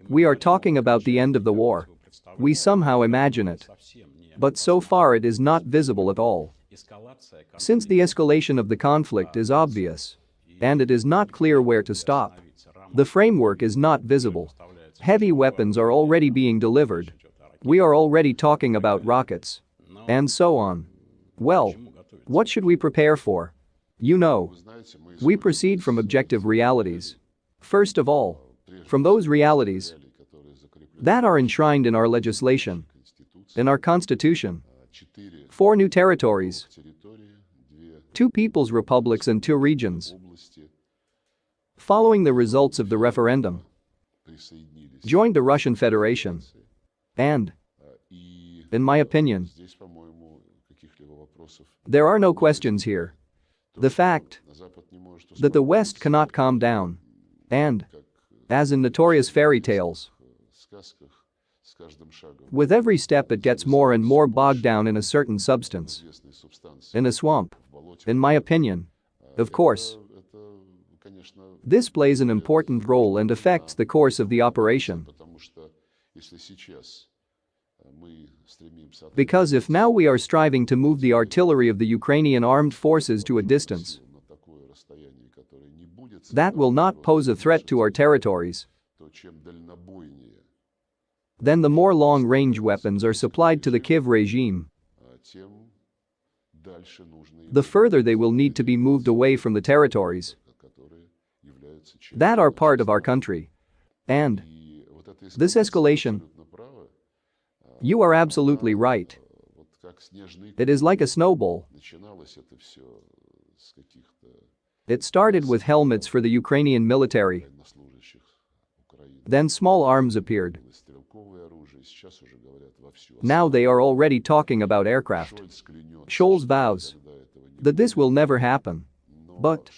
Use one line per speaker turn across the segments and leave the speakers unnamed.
We are talking about the end of the war. We somehow imagine it. But so far it is not visible at all. Since the escalation of the conflict is obvious. And it is not clear where to stop. The framework is not visible. Heavy weapons are already being delivered. We are already talking about rockets. And so on. Well, what should we prepare for? You know. We proceed from objective realities. First of all, from those realities that are enshrined in our legislation, in our constitution. 4 new territories, 2 people's republics and 2 regions. Following the results of the referendum, joined the Russian Federation. And, in my opinion, there are no questions here. The fact that the West cannot calm down. And, as in notorious fairy tales, with every step it gets more and more bogged down in a certain substance. In a swamp. In my opinion. Of course. This plays an important role and affects the course of the operation. Because if now we are striving to move the artillery of the Ukrainian armed forces to a distance that will not pose a threat to our territories, then the more long-range weapons are supplied to the Kyiv regime, the further they will need to be moved away from the territories that are part of our country. And this escalation, you are absolutely right. It is like a snowball. It started with helmets for the Ukrainian military. Then small arms appeared. Now they are already talking about aircraft. Scholz vows that this will never happen. But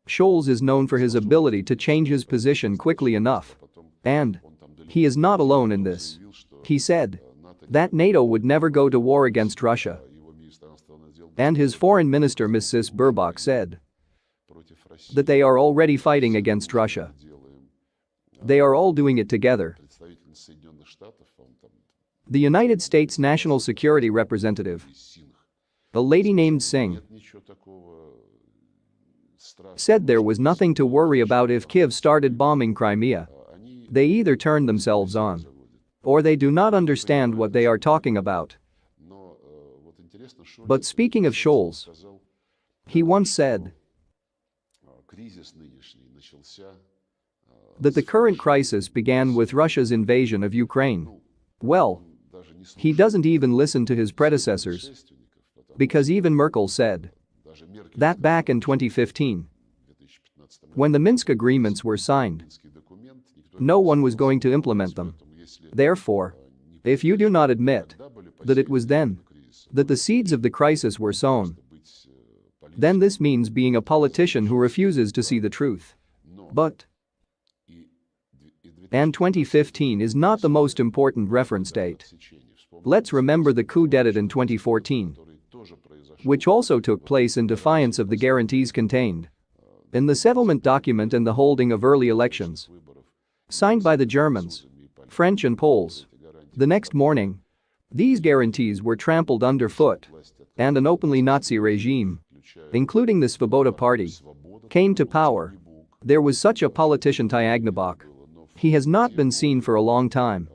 Scholz is known for his ability to change his position quickly enough. And he is not alone in this. He said that NATO would never go to war against Russia. And his foreign minister Mrs. Baerbock said that they are already fighting against Russia. They are all doing it together. The United States National Security Representative, a lady named Singh, said there was nothing to worry about if Kyiv started bombing Crimea. They either turn themselves on or they do not understand what they are talking about. But speaking of Scholz, he once said that the current crisis began with Russia's invasion of Ukraine. Well, he doesn't even listen to his predecessors. Because even Merkel said that back in 2015, when the Minsk agreements were signed, no one was going to implement them. Therefore, if you do not admit that it was then that the seeds of the crisis were sown, then this means being a politician who refuses to see the truth. But and 2015 is not the most important reference date. Let's remember the coup d'etat in 2014, which also took place in defiance of the guarantees contained in the settlement document and the holding of early elections signed by the Germans, French and Poles. The next morning, these guarantees were trampled underfoot and an openly Nazi regime, including the Svoboda party, came to power. There was such a politician Tyagnabok. He has not been seen for a long time.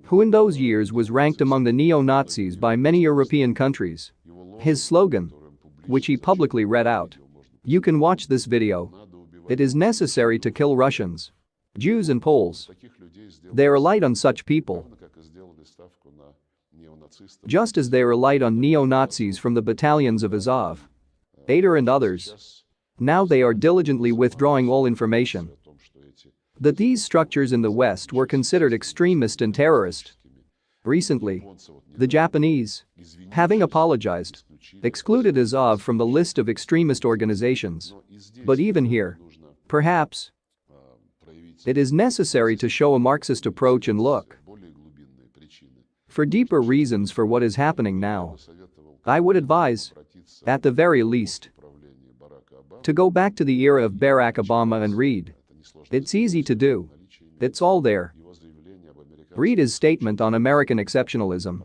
Who in those years was ranked among the neo-Nazis by many European countries. His slogan, which he publicly read out. You can watch this video. It is necessary to kill Russians, Jews and Poles. They relied on such people, just as they relied on neo-Nazis from the battalions of Azov, Ader and others. Now they are diligently withdrawing all information that these structures in the West were considered extremist and terrorist. Recently, the Japanese, having apologized, excluded Azov from the list of extremist organizations. But even here, perhaps, it is necessary to show a Marxist approach and look for deeper reasons for what is happening now. I would advise, at the very least, to go back to the era of Barack Obama and read It's easy to do. It's all there. Read his statement on American exceptionalism.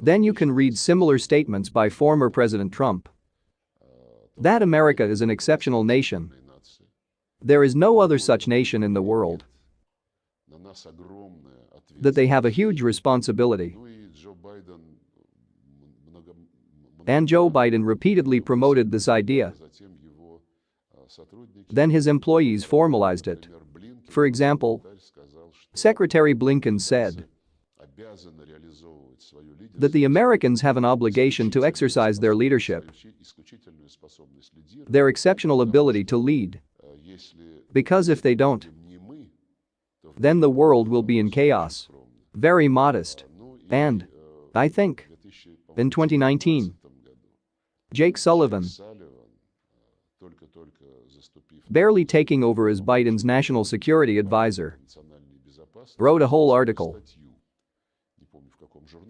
Then you can read similar statements by former President Trump. That America is an exceptional nation. There is no other such nation in the world. That they have a huge responsibility. And Joe Biden repeatedly promoted this idea. Then his employees formalized it. For example, Secretary Blinken said that the Americans have an obligation to exercise their leadership, their exceptional ability to lead. Because if they don't, then the world will be in chaos. Very modest. And, I think, in 2019, Jake Sullivan, barely taking over as Biden's national security advisor, wrote a whole article.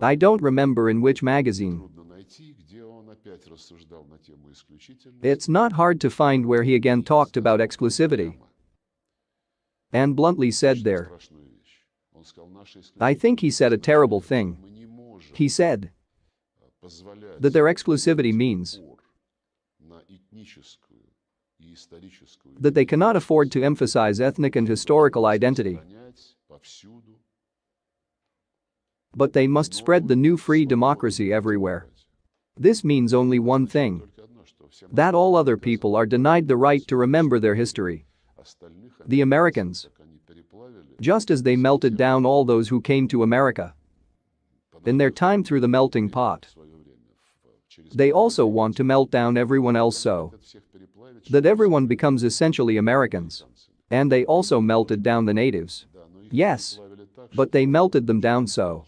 I don't remember in which magazine. It's not hard to find where he again talked about exclusivity. And bluntly said there. I think he said a terrible thing. He said that their exclusivity means that they cannot afford to emphasize ethnic and historical identity, but they must spread the new free democracy everywhere. This means only one thing: that all other people are denied the right to remember their history. The Americans, just as they melted down all those who came to America in their time through the melting pot, they also want to melt down everyone else so that everyone becomes essentially Americans. And they also melted down the natives. Yes, but they melted them down so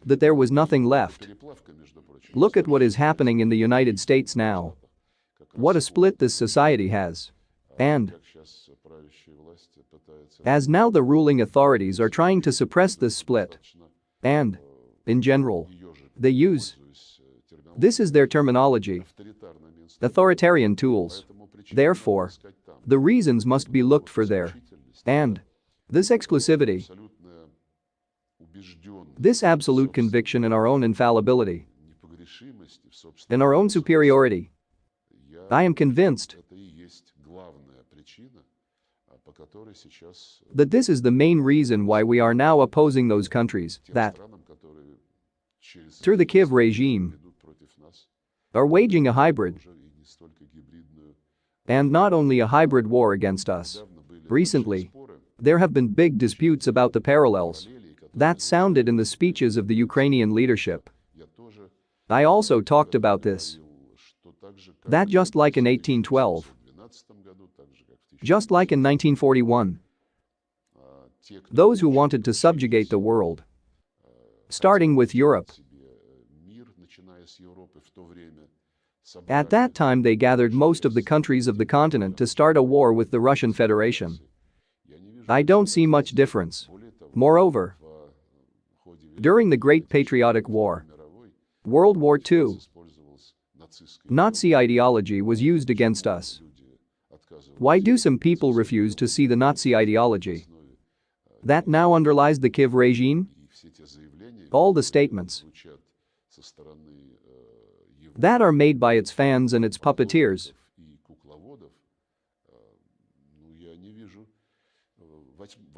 that there was nothing left. Look at what is happening in the United States now. What a split this society has. And as now the ruling authorities are trying to suppress this split. And, in general, they use, this is their terminology, authoritarian tools. Therefore, the reasons must be looked for there. And this exclusivity, this absolute conviction in our own infallibility, in our own superiority, I am convinced that this is the main reason why we are now opposing those countries that, through the Kiev regime, are waging a hybrid, and not only a hybrid war against us. Recently, there have been big disputes about the parallels that sounded in the speeches of the Ukrainian leadership. I also talked about this. That just like in 1812, just like in 1941, those who wanted to subjugate the world, starting with Europe, at that time they gathered most of the countries of the continent to start a war with the Russian Federation. I don't see much difference. Moreover, during the Great Patriotic War, World War II, Nazi ideology was used against us. Why do some people refuse to see the Nazi ideology that now underlies the Kiev regime? All the statements that are made by its fans and its puppeteers.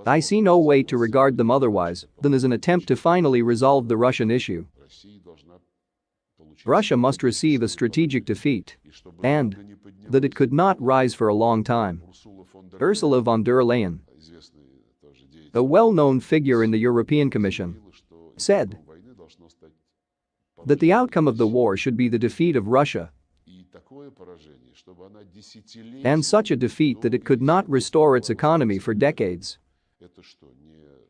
I see no way to regard them otherwise than as an attempt to finally resolve the Russian issue. Russia must receive a strategic defeat, and that it could not rise for a long time. Ursula von der Leyen, a well-known figure in the European Commission, said that the outcome of the war should be the defeat of Russia, and such a defeat that it could not restore its economy for decades.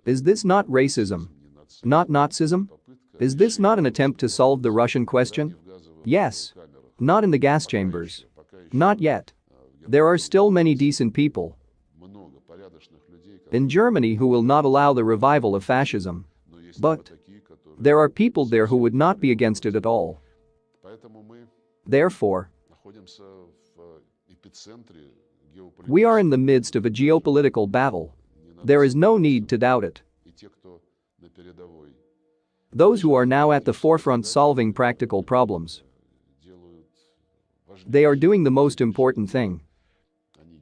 Is this not racism? Not Nazism? Is this not an attempt to solve the Russian question? Yes. Not in the gas chambers. Not yet. There are still many decent people in Germany who will not allow the revival of fascism. But there are people there who would not be against it at all. We are in the midst of a geopolitical battle. There is no need to doubt it. Those who are now at the forefront solving practical problems. They are doing the most important thing.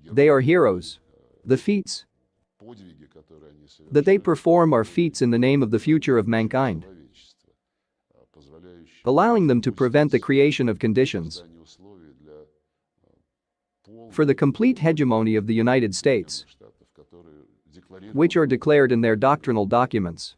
They are heroes. The feats that they perform are feats in the name of the future of mankind, allowing them to prevent the creation of conditions for the complete hegemony of the United States, which are declared in their doctrinal documents.